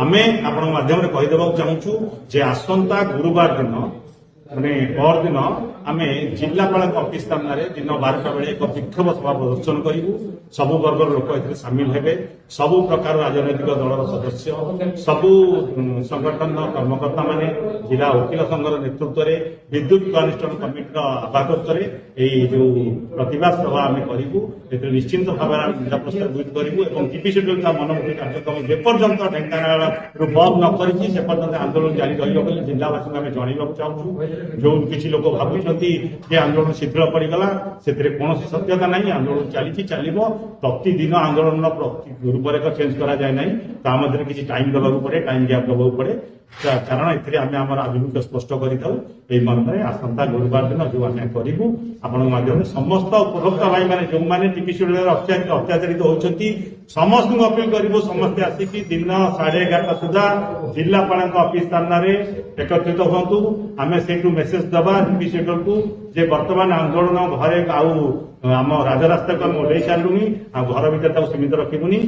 आमे आपण माध्यम कहीदेवाक चाहूँ जे आसंता गुरुवार दिन माने पर दिन आमे जिलापाल अफिस सामने दिन 12टा बेले एक विक्षोभ सभा प्रदर्शन करूँ। सबु वर्गर लोक ए सामिल हेबे, सबु प्रकार राजनैतिक दलर सदस्य, सबु संगठन कर्मकर्ता माने जिला वकिल संघर नेतृत्व में विद्युत अनुष्ठान कमिटी आवाकत्व जो प्रतिवाद सभा आम करूँ। निश्चिंत भाव जिला प्रस्तावित करूँ। टीपी शेड्यूल मनमुखी कार्यक्रम जेपर्यंत ढेंकानाल बंद न कर आंदोलन जारी रही जिलावासी आम जनवाक चाहूँ। जो किसी लोक भावुंट आंदोलन शिथिल पड़गला से कौन सत्यता नहीं। आंदोलन चली चलो प्रतिदिन आंदोलन रूपरेख चेंज करा जाए ना। ता मध्य किसी टाइम देवाक पड़े, टाइम गैप देवाक पड़े, कारण आम आभिमुख्य स्पष्ट कर मन में आसंता गुरुवार दिन जो आम करूँ आपण माध्यम समस्त उपभोक्ता भाई मैंने जो मैंने टीपी शेड्यूल अत्याचारित होती समस्त अपील करूँ। समस्ते आसिक दिन 11:30 सुधा जिलापाल अफिस सामने एकत्रित हूँ। आम से मेसेज दबा टीपी शेड्यूल को जे वर्तमान आंदोलन घरे आम राजरास्ता को ओल्लई सारूनी घर भर सीमित रखुनी।